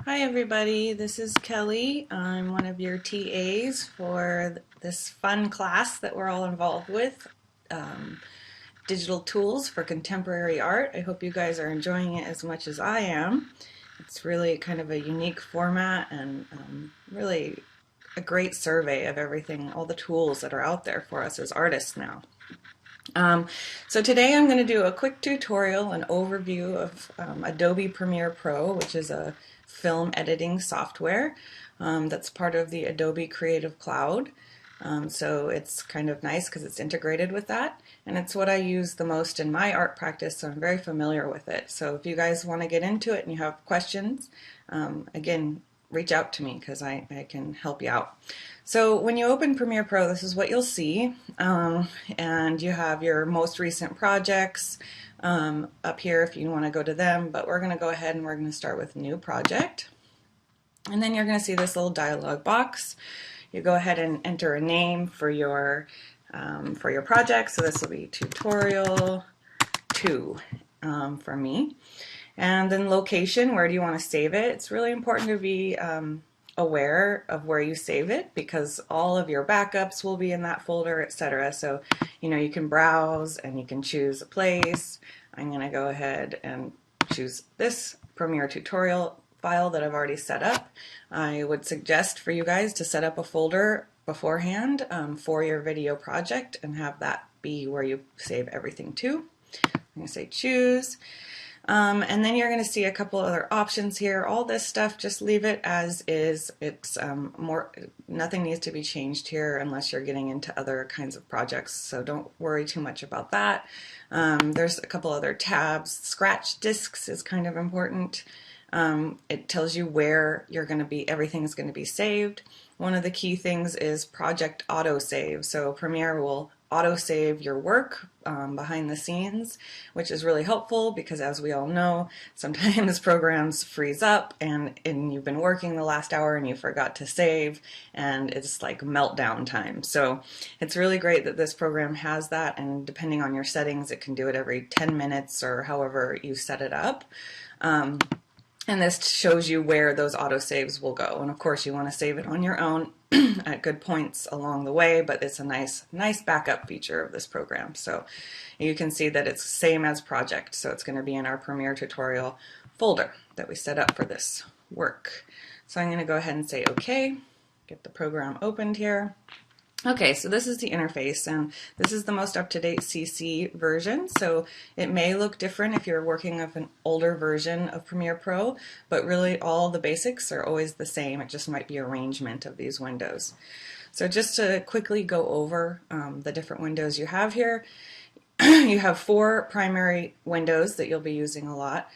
Hi everybody, this is Kelly. I'm one of your TAs for this fun class that we're all involved with, um, Digital Tools for Contemporary Art. I hope you guys are enjoying it as much as I am. It's really kind of a unique format and really a great survey of everything, all the tools that are out there for us as artists now. So today I'm going to do a quick tutorial, an overview of Adobe Premiere Pro, which is a film editing software that's part of the Adobe Creative Cloud. So it's kind of nice because it's integrated with that, and it's what I use the most in my art practice, so I'm very familiar with it. So if you guys want to get into it and you have questions, again, reach out to me because I can help you out. So when you open Premiere Pro, this is what you'll see, and you have your most recent projects up here if you want to go to them, but we're going to go ahead and we're going to start with new project. And then you're going to see this little dialog box. You go ahead and enter a name for your project. So this will be tutorial 2 for me. And then location, where do you want to save it? It's really important to be aware of where you save it because all of your backups will be in that folder, etc. So, you can browse and you can choose a place. I'm going to go ahead and choose this Premiere tutorial file that I've already set up. I would suggest for you guys to set up a folder beforehand for your video project and have that be where you save everything to. I'm going to say choose. And then you're going to see a couple other options here. All this stuff, just leave it as is. It's nothing needs to be changed here unless you're getting into other kinds of projects, so don't worry too much about that. There's a couple other tabs. Scratch disks is kind of important. It tells you where you're going to be, everything's going to be saved. One of the key things is project autosave. So Premiere will autosave your work behind the scenes, which is really helpful because, as we all know, sometimes programs freeze up and you've been working the last hour and you forgot to save, and it's like meltdown time. So it's really great that this program has that, and depending on your settings, it can do it every 10 minutes or however you set it up. And this shows you where those autosaves will go. And of course you want to save it on your own at good points along the way, but it's a nice backup feature of this program. So you can see that it's same as project. So it's going to be in our Premiere tutorial folder that we set up for this work. So I'm going to go ahead and say OK, get the program opened here. Okay, so this is the interface, and this is the most up-to-date CC version, so it may look different if you're working with an older version of Premiere Pro, but really all the basics are always the same. It just might be arrangement of these windows. So just to quickly go over the different windows you have here, you have 4 primary windows that you'll be using a lot.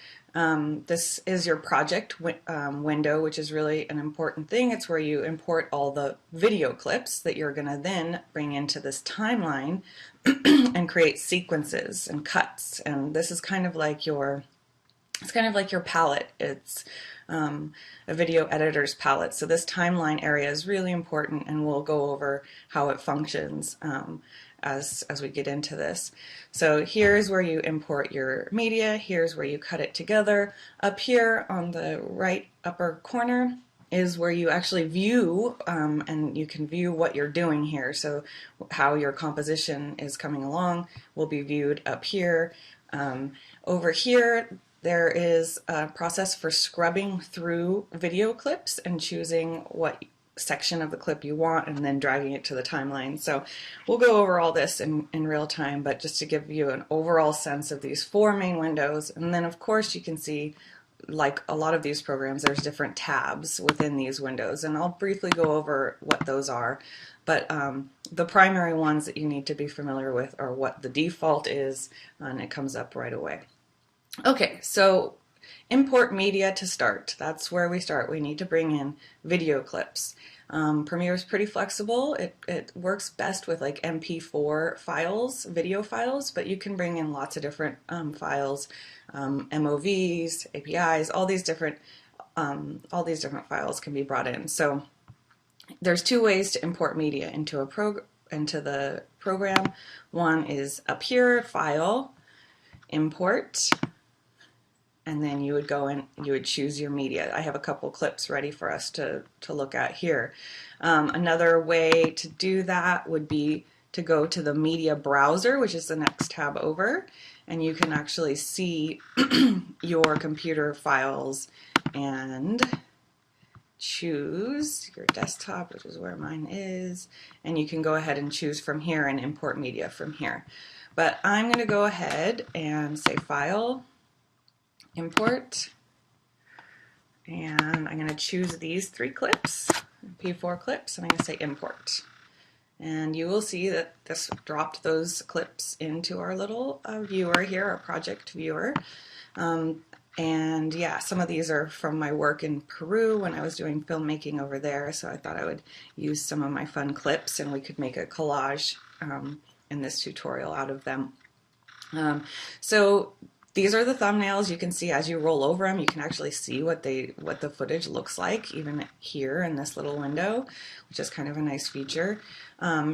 This is your project window, which is really an important thing. It's where you import all the video clips that you're going to then bring into this timeline and create sequences and cuts. And this is kind of like your palette. It's a video editor's palette. So this timeline area is really important, and we'll go over how it functions as we get into this. So here's where you import your media, here's where you cut it together. Up here on the right upper corner is where you actually view, and you can view what you're doing here. So how your composition is coming along will be viewed up here. Over here there is a process for scrubbing through video clips and choosing what section of the clip you want and then dragging it to the timeline. So we'll go over all this in real time, but just to give you an overall sense of these 4 main windows. And then of course you can see, like a lot of these programs, there's different tabs within these windows, and I'll briefly go over what those are. But the primary ones that you need to be familiar with are what the default is, and it comes up right away. Okay, so import media to start. That's where we start. We need to bring in video clips. Premiere is pretty flexible. It works best with like MP4 files, video files, but you can bring in lots of different files, MOVs, APIs, all these different files can be brought in. So there's 2 ways to import media into the program. One is up here, File, Import, and then you would go in, you would choose your media. I have a couple clips ready for us to look at here. Another way to do that would be to go to the media browser, which is the next tab over, and you can actually see your computer files and choose your desktop, which is where mine is, and you can go ahead and choose from here and import media from here. But I'm going to go ahead and say File, Import, and I'm going to choose these 3 clips, P4 clips, and I'm going to say Import. And you will see that this dropped those clips into our little viewer here, our project viewer. And yeah, some of these are from my work in Peru when I was doing filmmaking over there, so I thought I would use some of my fun clips and we could make a collage in this tutorial out of them. So these are the thumbnails. You can see as you roll over them, you can actually see what the footage looks like, even here in this little window, which is kind of a nice feature.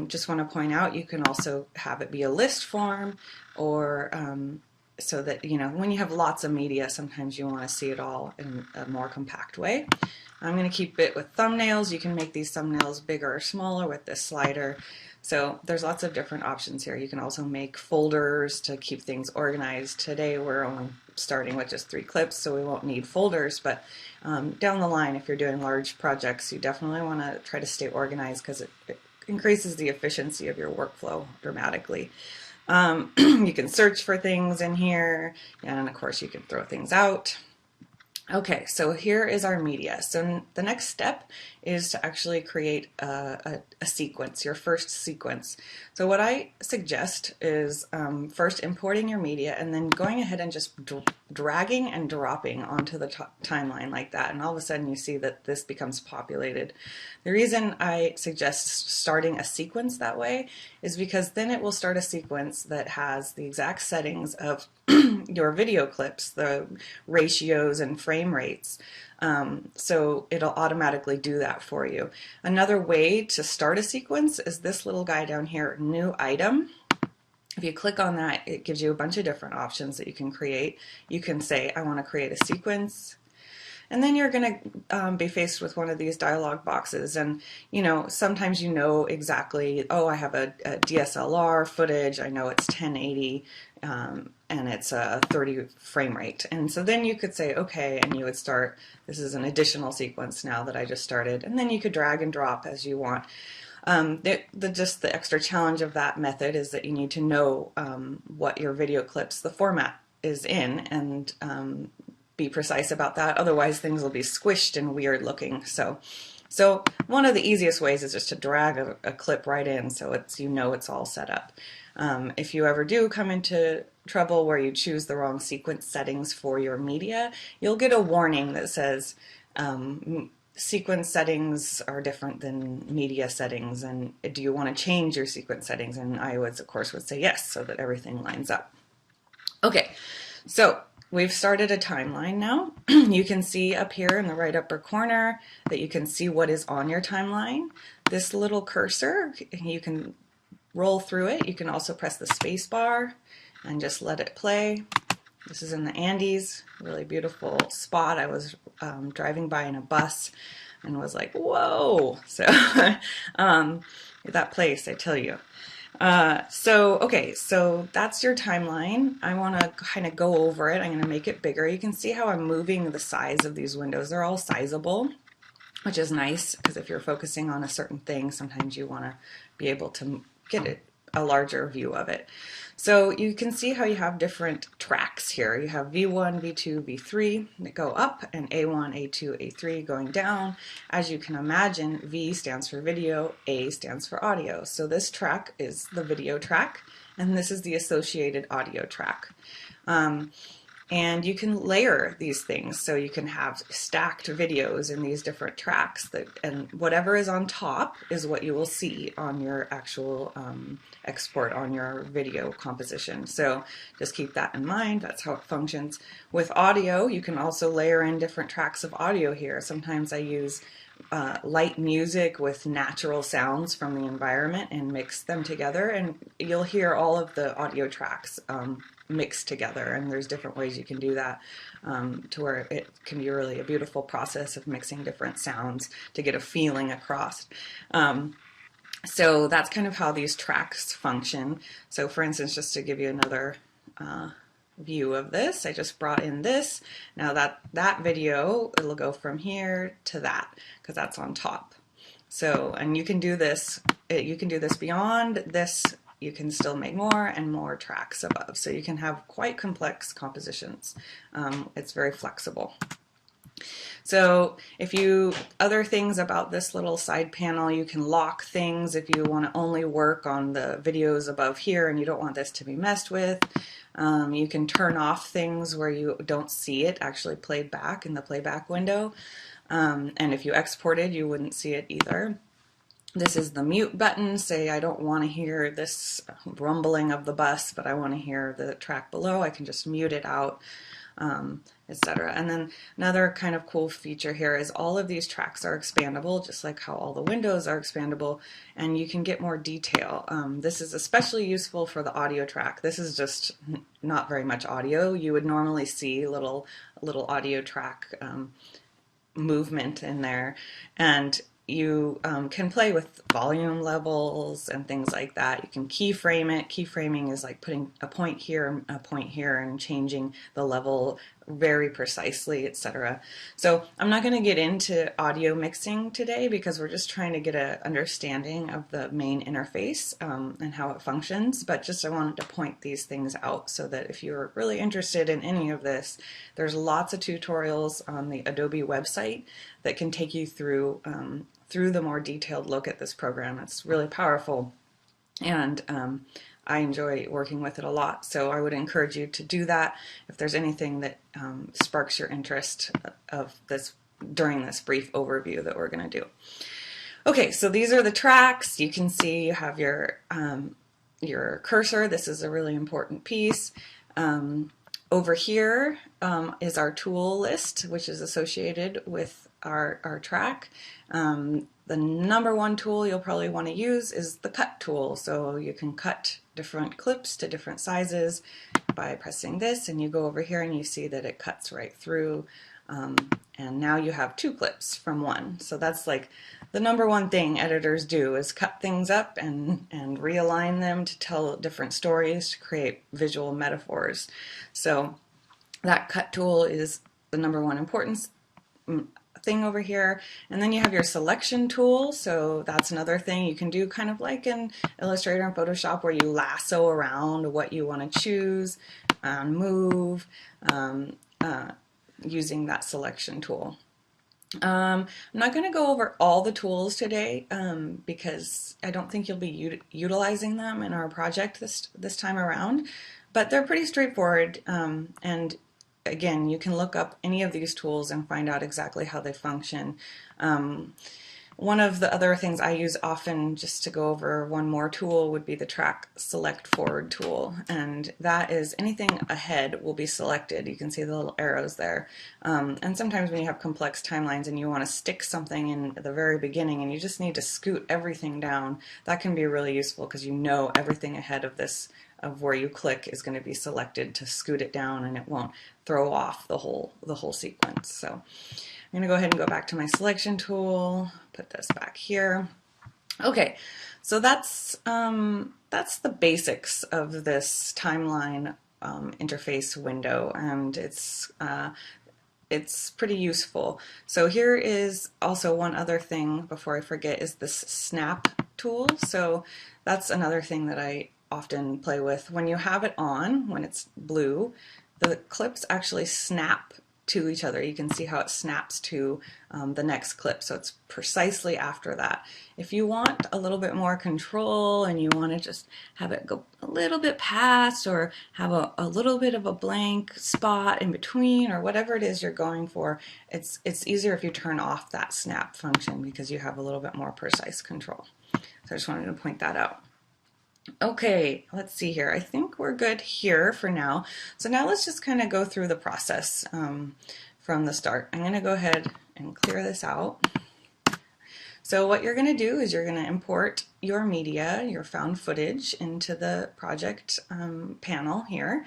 Just want to point out, you can also have it be a list form, or so that, you know, when you have lots of media, sometimes you want to see it all in a more compact way. I'm going to keep it with thumbnails. You can make these thumbnails bigger or smaller with this slider. So there's lots of different options here. You can also make folders to keep things organized. Today we're only starting with just 3 clips, so we won't need folders, but down the line, if you're doing large projects, you definitely want to try to stay organized because it increases the efficiency of your workflow dramatically. You can search for things in here, and of course you can throw things out. Okay, so here is our media. So the next step is to actually create a sequence, your first sequence. So what I suggest is first importing your media and then going ahead and just dragging and dropping onto the timeline like that, and all of a sudden you see that this becomes populated. The reason I suggest starting a sequence that way is because then it will start a sequence that has the exact settings of your video clips, the ratios and frame rates. So it'll automatically do that for you. Another way to start a sequence is this little guy down here, New Item. If you click on that, it gives you a bunch of different options that you can create. You can say, I want to create a sequence. And then you're going to be faced with one of these dialog boxes, and you know, sometimes you know exactly, oh, I have a DSLR footage, I know it's 1080 and it's a 30 frame rate, and so then you could say okay, and you would start, this is an additional sequence now that I just started, and then you could drag and drop as you want. Just the extra challenge of that method is that you need to know what your video clips, the format is in, and be precise about that, otherwise things will be squished and weird looking. So one of the easiest ways is just to drag a clip right in, so it's, you know, it's all set up. If you ever do come into trouble where you choose the wrong sequence settings for your media, you'll get a warning that says sequence settings are different than media settings, and do you want to change your sequence settings? And I would, of course, would say yes, so that everything lines up. Okay, so we've started a timeline now. You can see up here in the right upper corner that you can see what is on your timeline. This little cursor, you can roll through it. You can also press the space bar and just let it play. This is in the Andes, really beautiful spot. I was driving by in a bus and was like, whoa. So that place, I tell you. Okay, so that's your timeline. I want to kind of go over it. I'm going to make it bigger. You can see how I'm moving the size of these windows. They're all sizable, which is nice because if you're focusing on a certain thing, sometimes you want to be able to get a larger view of it. So you can see how you have different tracks here. You have V1, V2, V3 that go up, and A1, A2, A3 going down. As you can imagine, V stands for video, A stands for audio. So this track is the video track, and this is the associated audio track. And you can layer these things, so you can have stacked videos in these different tracks, and whatever is on top is what you will see on your actual export on your video composition. So just keep that in mind. That's how it functions. With audio, you can also layer in different tracks of audio here. Sometimes I use light music with natural sounds from the environment and mix them together, and you'll hear all of the audio tracks mix together, and there's different ways you can do that to where it can be really a beautiful process of mixing different sounds to get a feeling across. So that's kind of how these tracks function. So for instance, just to give you another view of this, I just brought in this. Now that video, it'll go from here to that because that's on top. So, and you can do this beyond this. You can still make more and more tracks above. So you can have quite complex compositions. It's very flexible. So other things about this little side panel, you can lock things if you want to only work on the videos above here and you don't want this to be messed with. You can turn off things where you don't see it actually played back in the playback window. And if you exported, you wouldn't see it either. This is the mute button. Say I don't want to hear this rumbling of the bus, but I want to hear the track below. I can just mute it out, etc. And then another kind of cool feature here is all of these tracks are expandable, just like how all the windows are expandable, and you can get more detail. This is especially useful for the audio track. This is just not very much audio. You would normally see little audio track movement in there, and you can play with volume levels and things like that. You can keyframe it. Keyframing is like putting a point here, and changing the level very precisely, etc. So I'm not going to get into audio mixing today because we're just trying to get an understanding of the main interface and how it functions, but just I wanted to point these things out so that if you're really interested in any of this, there's lots of tutorials on the Adobe website that can take you through the more detailed look at this program. It's really powerful, and I enjoy working with it a lot, so I would encourage you to do that if there's anything that sparks your interest of this during this brief overview that we're going to do. Okay, so these are the tracks. You can see you have your cursor. This is a really important piece. Over here is our tool list, which is associated with our track. The number one tool you'll probably want to use is the cut tool. So you can cut different clips to different sizes by pressing this, and you go over here and you see that it cuts right through. And now you have 2 clips from one. So that's like the number one thing editors do, is cut things up and realign them to tell different stories, to create visual metaphors. So that cut tool is the number one importance thing over here. And then you have your selection tool. So that's another thing you can do, kind of like in Illustrator and Photoshop, where you lasso around what you want to choose and move using that selection tool. I'm not going to go over all the tools today because I don't think you'll be utilizing them in our project this time around, but they're pretty straightforward, and again, you can look up any of these tools and find out exactly how they function. One of the other things I use often, just to go over one more tool, would be the track select forward tool, and that is anything ahead will be selected. You can see the little arrows there, and sometimes when you have complex timelines and you want to stick something in the very beginning and you just need to scoot everything down, that can be really useful because you know everything ahead of this, of where you click, is going to be selected to scoot it down, and it won't throw off the whole sequence. So I'm going to go ahead and go back to my selection tool, put this back here. Okay, so that's the basics of this timeline interface window, and it's pretty useful. So here is also one other thing before I forget, is this snap tool. So that's another thing that I often play with. When you have it on, when it's blue, the clips actually snap to each other. You can see how it snaps to the next clip, so it's precisely after that. If you want a little bit more control and you want to just have it go a little bit past, or have a little bit of a blank spot in between, or whatever it is you're going for, it's easier if you turn off that snap function because you have a little bit more precise control. So I just wanted to point that out. Okay, let's see here. I think we're good here for now. So now let's just kind of go through the process from the start. I'm going to go ahead and clear this out. So what you're going to do is you're going to import your media, your found footage, into the project panel here.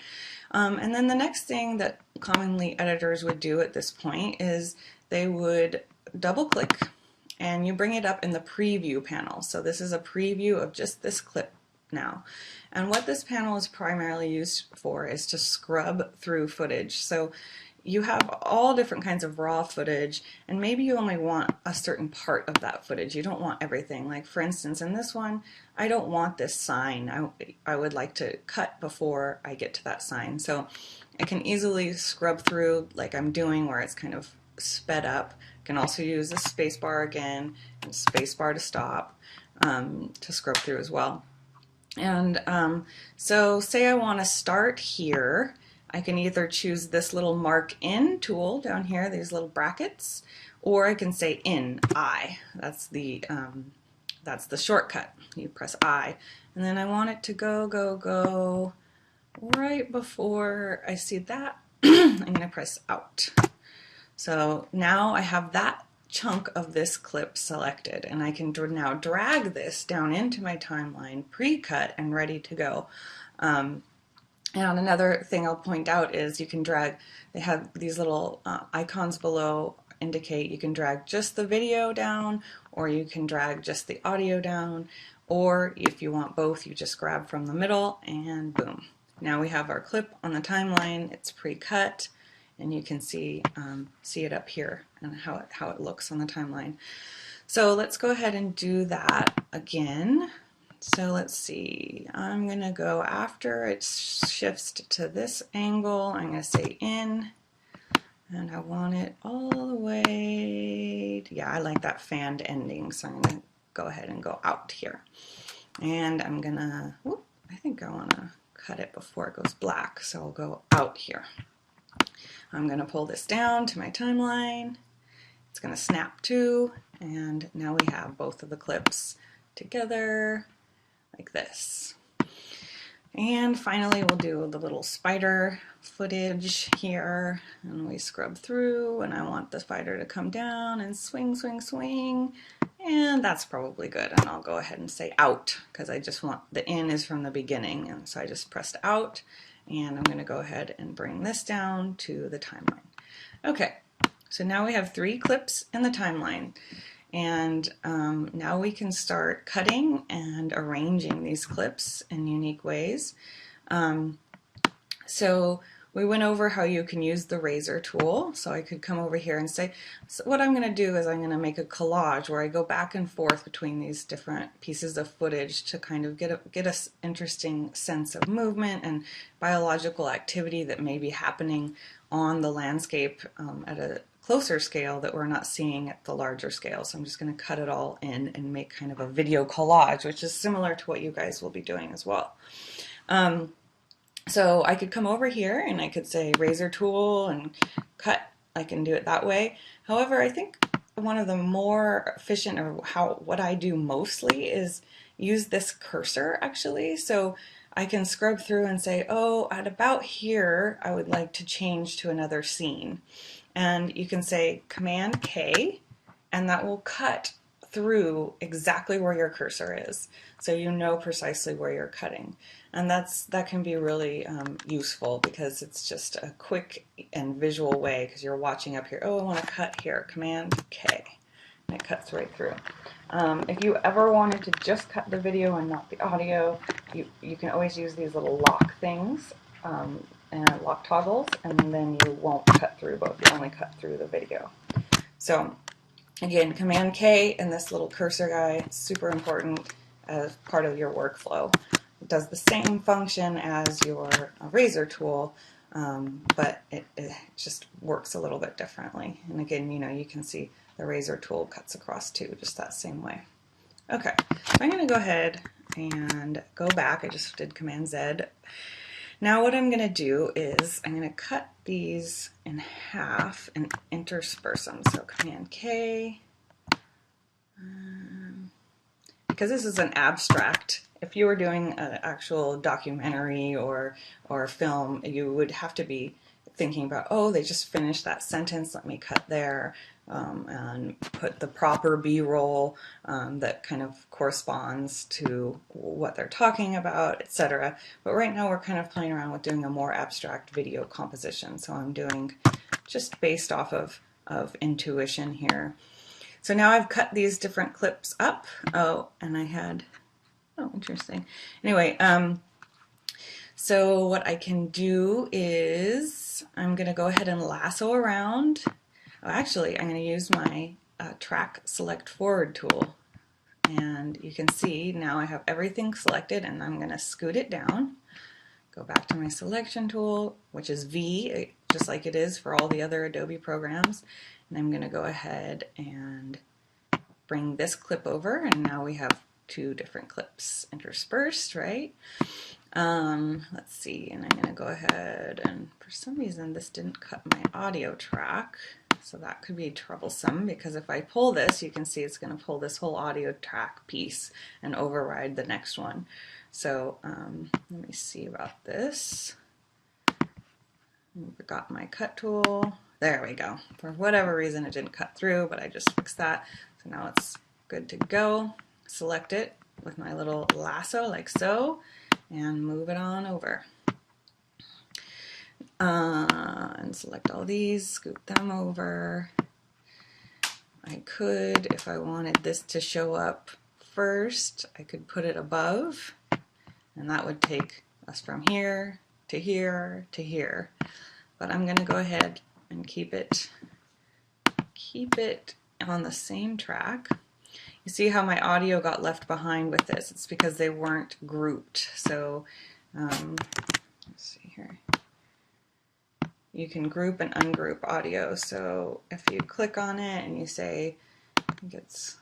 And then the next thing that commonly editors would do at this point is they would double click and you bring it up in the preview panel. So this is a preview of just this clip now. And what this panel is primarily used for is to scrub through footage. So you have all different kinds of raw footage, and maybe you only want a certain part of that footage. You don't want everything. Like for instance, in this one, I don't want this sign. I would like to cut before I get to that sign. So I can easily scrub through like I'm doing, where it's kind of sped up. I can also use the space bar again, and space bar to stop, to scrub through as well. And so say I want to start here. I can either choose this little mark in tool down here, these little brackets, or I can say in, I. That's the shortcut. You press I. And then I want it to go right before I see that. I'm going to press out. So now I have that chunk of this clip selected, and I can now drag this down into my timeline, pre-cut and ready to go. And another thing I'll point out is you can drag, they have these little icons below indicate you can drag just the video down, or you can drag just the audio down, or if you want both, you just grab from the middle and boom. Now we have our clip on the timeline, it's pre-cut, and you can see it up here and how it looks on the timeline. So let's go ahead and do that again. So let's see, I'm going to go after it shifts to this angle, I'm going to say in, and I want it all the way, yeah, I like that fanned ending, so I'm going to go ahead and go out here. And I'm going to, I think I want to cut it before it goes black, so I'll go out here. I'm going to pull this down to my timeline, it's going to snap to, and now we have both of the clips together like this. And finally we'll do the little spider footage here, and we scrub through, and I want the spider to come down and swing, swing, swing, and that's probably good. And I'll go ahead and say out, because I just want, the in is from the beginning, and so I just pressed out, and I'm going to go ahead and bring this down to the timeline. Okay, so now we have 3 clips in the timeline. And now we can start cutting and arranging these clips in unique ways. So we went over how you can use the razor tool. So I could come over here and say, so what I'm going to do is I'm going to make a collage where I go back and forth between these different pieces of footage to kind of get an interesting sense of movement and biological activity that may be happening on the landscape at a closer scale that we're not seeing at the larger scale. So I'm just going to cut it all in and make kind of a video collage, which is similar to what you guys will be doing as well. So I could come over here and I could say razor tool and cut. I can do it that way. However, I think one of the more efficient, or what I do mostly, is use this cursor actually. So I can scrub through and say, oh, at about here I would like to change to another scene. And you can say Command K, and that will cut through exactly where your cursor is, so you know precisely where you're cutting. And that can be really useful, because it's just a quick and visual way, because you're watching up here, oh, I want to cut here, Command K, and it cuts right through. If you ever wanted to just cut the video and not the audio, you can always use these little lock things, and lock toggles, and then you won't cut through both, you only cut through the video. So again, Command K and this little cursor guy, super important as part of your workflow. It does the same function as your razor tool, but it just works a little bit differently. And again, you know, you can see the razor tool cuts across too, just that same way. Okay, so I'm going to go ahead and go back. I just did Command Z. Now what I'm going to do is I'm going to cut these in half and intersperse them. So Command K, because this is an abstract. If you were doing an actual documentary or film, you would have to be thinking about, oh, they just finished that sentence, let me cut there, and put the proper B-roll that kind of corresponds to what they're talking about, etc. But right now we're kind of playing around with doing a more abstract video composition, so I'm doing just based off of intuition here. So now I've cut these different clips up. Oh, and I had, oh, interesting. Anyway, so what I can do is I'm going to go ahead and lasso around. Oh, actually, I'm going to use my track select forward tool. And you can see now I have everything selected, and I'm going to scoot it down. Go back to my selection tool, which is V, just like it is for all the other Adobe programs. And I'm going to go ahead and bring this clip over, and now we have two different clips interspersed, right? Let's see, and I'm going to go ahead, and for some reason this didn't cut my audio track, so that could be troublesome, because if I pull this, you can see it's going to pull this whole audio track piece and override the next one. So let me see about this. I forgot my cut tool. There we go. For whatever reason it didn't cut through, but I just fixed that. So now it's good to go. Select it with my little lasso like so, and move it on over. And select all these, scoot them over. I could, if I wanted this to show up first, I could put it above, and that would take us from here to here to here. But I'm going to go ahead and keep it on the same track. You see how my audio got left behind with this? It's because they weren't grouped. So let's see here. You can group and ungroup audio. So if you click on it and you say, I think it's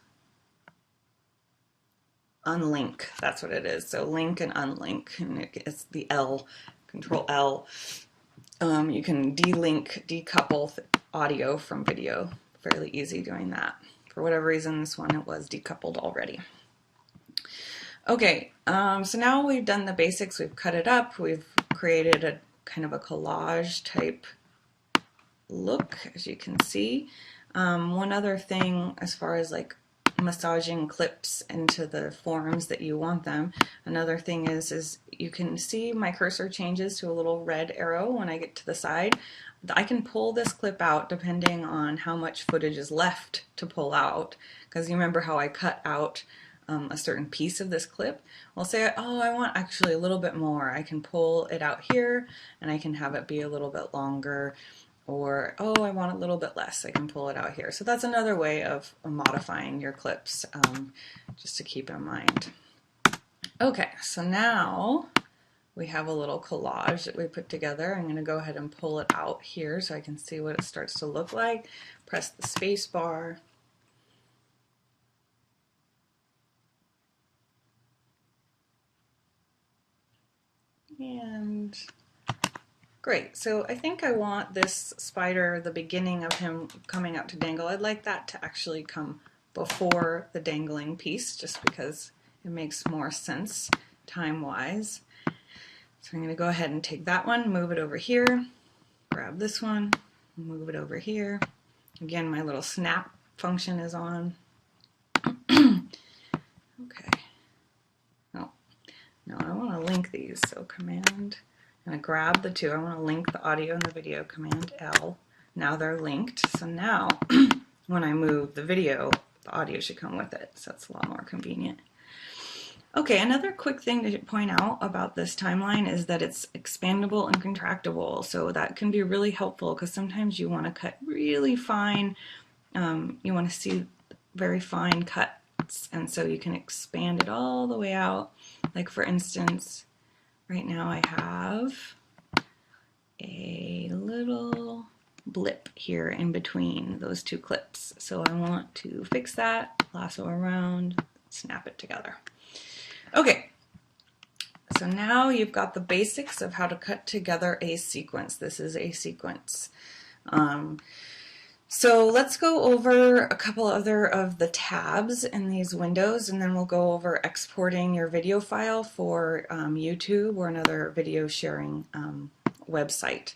unlink, that's what it is. So link and unlink, and it's the L, Control L. You can delink, decouple audio from video. Fairly easy doing that. For whatever reason, this one it was decoupled already. Okay, so now we've done the basics. We've cut it up. We've created a kind of a collage type look, as you can see. One other thing, as far as like massaging clips into the forms that you want them, another thing is you can see my cursor changes to a little red arrow when I get to the side. I can pull this clip out depending on how much footage is left to pull out, because you remember how I cut out a certain piece of this clip. Well, say, oh, I want actually a little bit more. I can pull it out here and I can have it be a little bit longer, or oh, I want a little bit less. I can pull it out here. So that's another way of modifying your clips, just to keep in mind. Okay, so now we have a little collage that we put together. I'm going to go ahead and pull it out here so I can see what it starts to look like. Press the space bar. And great. So I think I want this spider, the beginning of him coming out to dangle, I'd like that to actually come before the dangling piece, just because it makes more sense time-wise. So I'm going to go ahead and take that one, move it over here, grab this one, move it over here. Again, my little snap function is on. Okay. Oh, now I want to link these, so Command, I'm going to grab the two. I want to link the audio and the video, Command L. Now they're linked, so now when I move the video, the audio should come with it, so it's a lot more convenient. Okay, another quick thing to point out about this timeline is that it's expandable and contractible, so that can be really helpful because sometimes you want to cut really fine, you want to see very fine cuts, and so you can expand it all the way out. Like for instance, right now I have a little blip here in between those two clips, so I want to fix that, lasso around, snap it together. Okay, so now you've got the basics of how to cut together a sequence. This is a sequence. So let's go over a couple other of the tabs in these windows, and then we'll go over exporting your video file for YouTube or another video sharing website.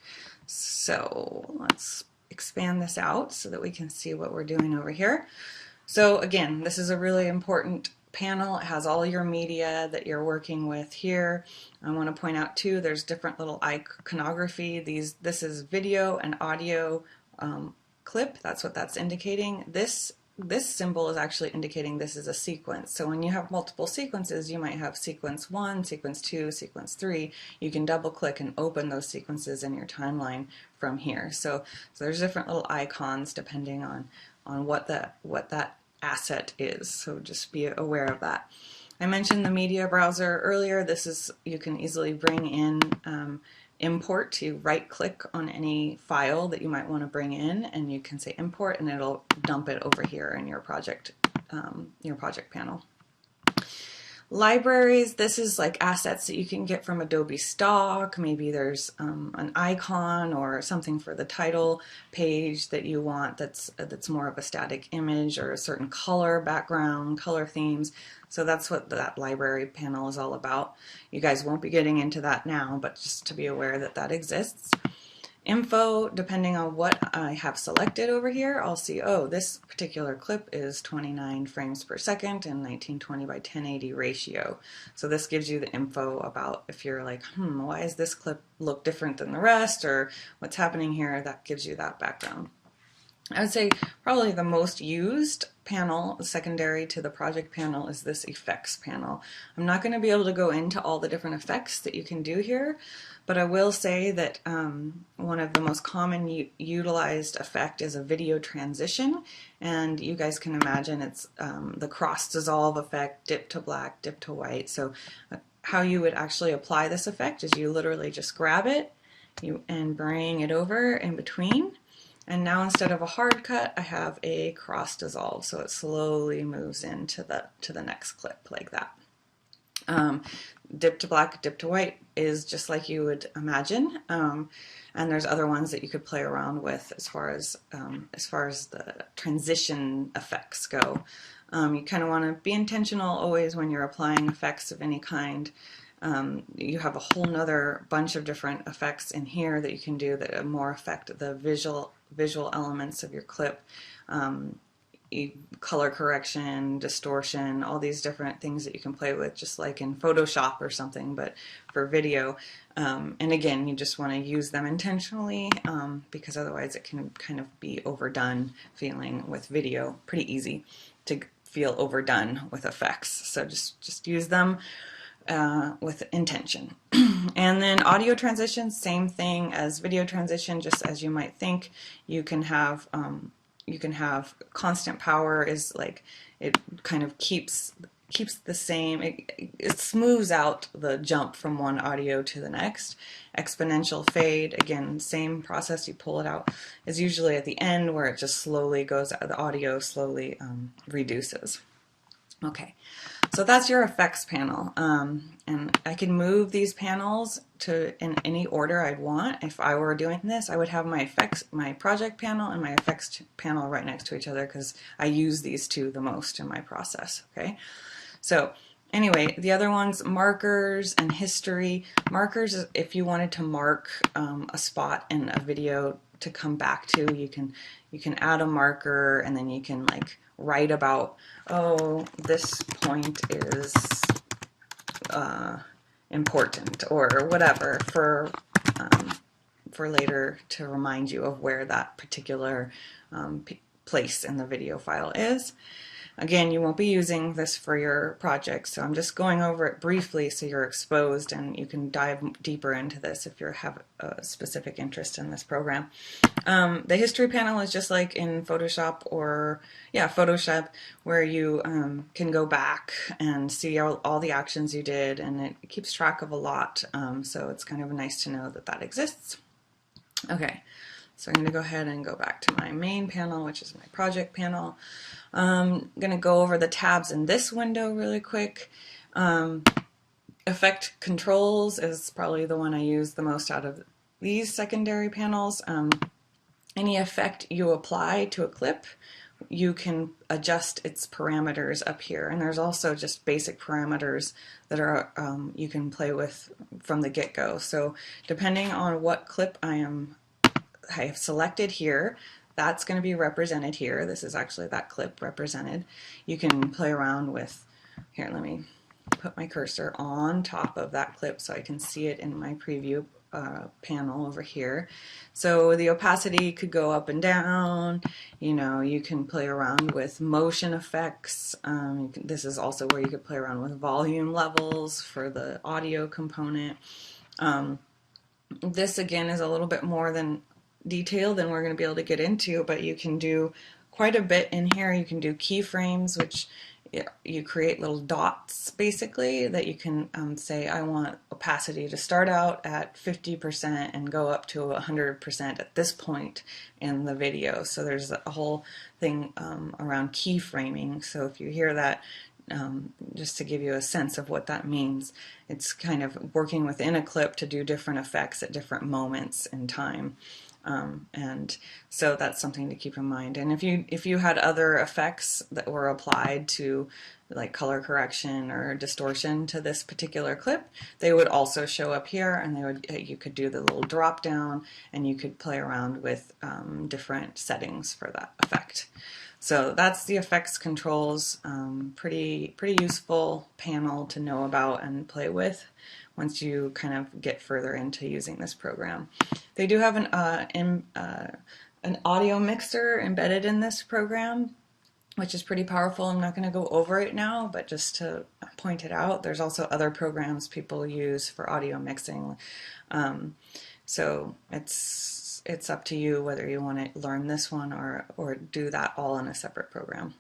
So let's expand this out so that we can see what we're doing over here. So again, this is a really important panel. It has all your media that you're working with here. I want to point out too, there's different little iconography. This is video and audio clip. That's what that's indicating. This symbol is actually indicating this is a sequence. So when you have multiple sequences, you might have sequence 1, sequence 2, sequence 3. You can double click and open those sequences in your timeline from here. So there's different little icons depending on what that asset is. So just be aware of that. I mentioned the media browser earlier. You can easily bring in import. You right click on any file that you might want to bring in and you can say import and it'll dump it over here in your project panel. Libraries, this is like assets that you can get from Adobe Stock. Maybe there's an icon or something for the title page that you want that's more of a static image or a certain color background, color themes. So that's what that library panel is all about. You guys won't be getting into that now, but just to be aware that that exists. Info, depending on what I have selected over here, I'll see, oh, this particular clip is 29 frames per second and 1920 by 1080 ratio. So this gives you the info about if you're like, why does this clip look different than the rest, or what's happening here. That gives you that background. I would say probably the most used panel, secondary to the project panel, is this effects panel. I'm not going to be able to go into all the different effects that you can do here, but I will say that one of the most common utilized effect is a video transition, and you guys can imagine it's the cross dissolve effect, dip to black, dip to white. So how you would actually apply this effect is you literally just grab it and bring it over in between. And now instead of a hard cut, I have a cross dissolve, so it slowly moves into the next clip like that. Dip to black, dip to white is just like you would imagine, and there's other ones that you could play around with as far as the transition effects go. You kind of want to be intentional always when you're applying effects of any kind. You have a whole nother bunch of different effects in here that you can do that more affect the visual elements of your clip. Color correction, distortion, all these different things that you can play with, just like in Photoshop or something, but for video. And again, you just want to use them intentionally because otherwise it can kind of be overdone feeling with video. Pretty easy to feel overdone with effects. So just use them with intention. And then audio transition, same thing as video transition, just as you might think. You can have constant power, is like it kind of keeps the same, it smooths out the jump from one audio to the next. Exponential fade, again, same process, you pull it out, is usually at the end where it just slowly goes, the audio slowly reduces. Okay, so that's your effects panel, and I can move these panels in any order I'd want. If I were doing this, I would have my project panel and my effects panel right next to each other because I use these two the most in my process. Okay, so anyway, the other ones, markers and history. Markers, if you wanted to mark a spot in a video to come back to, you can add a marker, and then you can like write about, oh, this point is important or whatever for later to remind you of where that particular place in the video file is. Again, you won't be using this for your project, so I'm just going over it briefly so you're exposed and you can dive deeper into this if you have a specific interest in this program. The history panel is just like in Photoshop Photoshop, where you can go back and see all the actions you did, and it keeps track of a lot, so it's kind of nice to know that that exists. Okay, so I'm going to go ahead and go back to my main panel, which is my project panel. I'm going to go over the tabs in this window really quick. Effect controls is probably the one I use the most out of these secondary panels. Any effect you apply to a clip, you can adjust its parameters up here, and there's also just basic parameters that are you can play with from the get-go. So depending on what clip I am I have selected here. That's going to be represented here. This is actually that clip represented. You can play around with, here, let me put my cursor on top of that clip so I can see it in my preview panel over here. So the opacity could go up and down. You know, you can play around with motion effects. This is also where you could play around with volume levels for the audio component. This again is a little bit more than detail than we're going to be able to get into, but you can do quite a bit in here. You can do keyframes, which you create little dots basically that you can say I want opacity to start out at 50% and go up to 100% at this point in the video. So there's a whole thing around keyframing. So if you hear that, just to give you a sense of what that means, it's kind of working within a clip to do different effects at different moments in time. And so that's something to keep in mind. And if you had other effects that were applied to, like color correction or distortion to this particular clip, they would also show up here, and you could do the little drop down, and you could play around with different settings for that effect. So that's the effects controls. Pretty useful panel to know about and play with once you kind of get further into using this program. They do have an audio mixer embedded in this program, which is pretty powerful. I'm not going to go over it now, but just to point it out, there's also other programs people use for audio mixing. So it's up to you whether you want to learn this one or do that all in a separate program.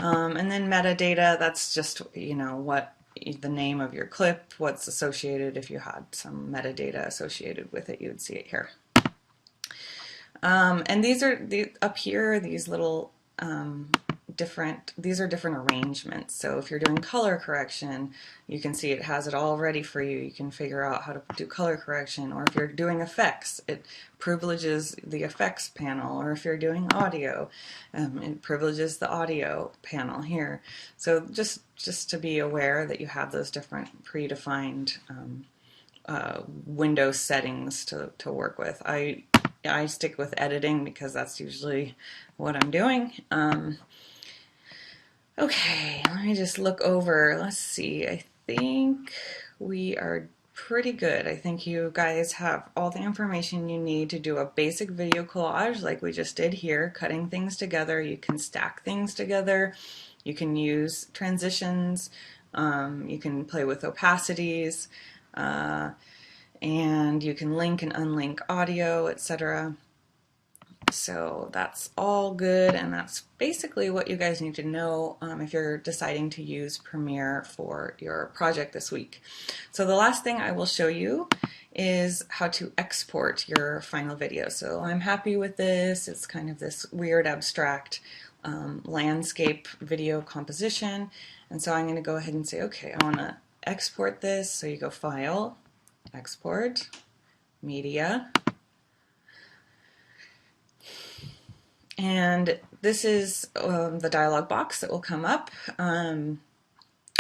And then metadata, that's just, you know, what the name of your clip, what's associated. If you had some metadata associated with it, you would see it here. And these are up here, these little these are different arrangements. So if you're doing color correction, you can see it has it all ready for you. You can figure out how to do color correction. Or if you're doing effects, it privileges the effects panel. Or if you're doing audio, it privileges the audio panel here. So just to be aware that you have those different predefined window settings to work with. I stick with editing because that's usually what I'm doing. Okay, let me just look over. Let's see. I think we are pretty good. I think you guys have all the information you need to do a basic video collage like we just did here, cutting things together. You can stack things together. You can use transitions. You can play with opacities. And you can link and unlink audio, etc. So that's all good, and that's basically what you guys need to know if you're deciding to use Premiere for your project this week. So the last thing I will show you is how to export your final video. So I'm happy with this. It's kind of this weird abstract landscape video composition, and so I'm going to go ahead and say, okay, I want to export this. So you go File, Export, Media. And this is the dialog box that will come up. One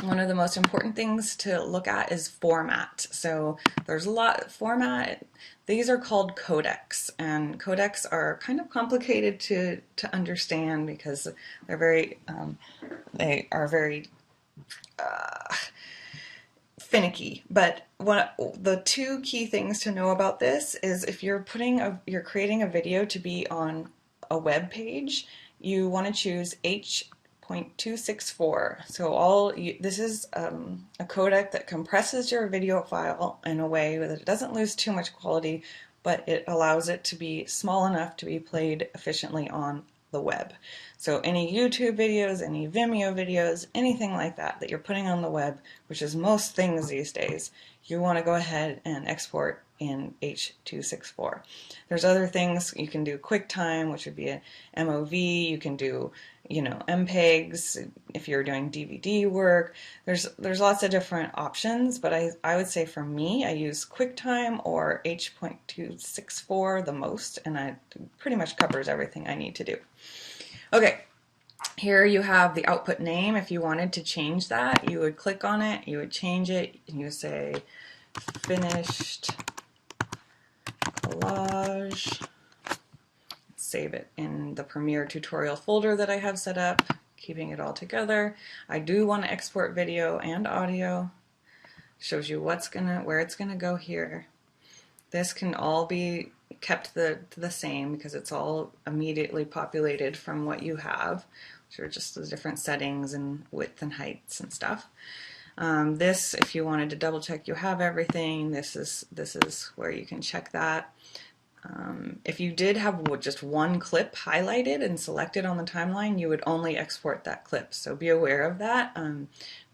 of the most important things to look at is format. So there's a lot format. These are called codecs, and codecs are kind of complicated to understand because they're very finicky. But the two key things to know about this is if you're creating a video to be on a web page, you want to choose H.264. So this is a codec that compresses your video file in a way that it doesn't lose too much quality, but it allows it to be small enough to be played efficiently on the web. So any YouTube videos, any Vimeo videos, anything like that you're putting on the web, which is most things these days, you want to go ahead and export in H.264. There's other things you can do. QuickTime, which would be a MOV. You can do, MPEGs if you're doing DVD work. There's lots of different options, but I would say for me, I use QuickTime or H.264 the most, and it pretty much covers everything I need to do. Okay. Here you have the output name. If you wanted to change that, you would click on it, you would change it, and you would say finished collage save it in the Premiere tutorial folder that I have set up, keeping it all together. I do want to export video and audio. Shows you where it's gonna go here. This can all be kept the same because it's all immediately populated from what you have, which are just the different settings and width and heights and stuff. This, if you wanted to double check you have everything, this is where you can check that. If you did have just one clip highlighted and selected on the timeline, you would only export that clip. So be aware of that.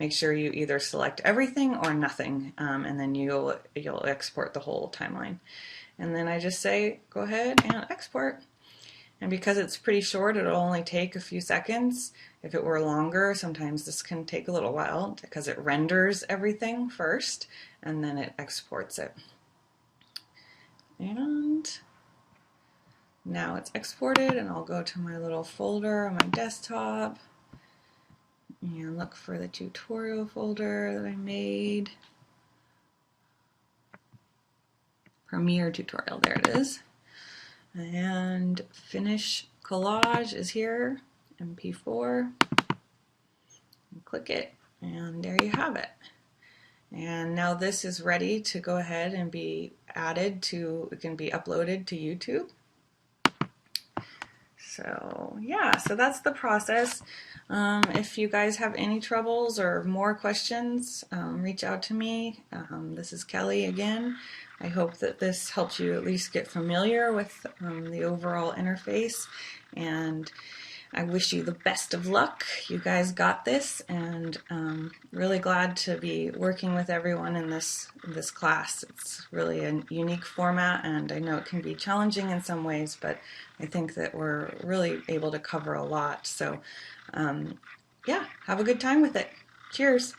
Make sure you either select everything or nothing, and then you'll export the whole timeline. And then I just say, go ahead and export. And because it's pretty short, it'll only take a few seconds. If it were longer, sometimes this can take a little while because it renders everything first and then it exports it. And now it's exported, and I'll go to my little folder on my desktop and look for the tutorial folder that I made. Premiere tutorial, there it is. And finish collage is here, MP4. Click it, and there you have it. And now this is ready to go ahead and be added to, it can be uploaded to YouTube. So yeah, so that's the process. If you guys have any troubles or more questions, reach out to me. This is Kelly again. I hope that this helps you at least get familiar with the overall interface, and I wish you the best of luck. You guys got this, and really glad to be working with everyone in this class. It's really a unique format, and I know it can be challenging in some ways, but I think that we're really able to cover a lot. So yeah, have a good time with it. Cheers.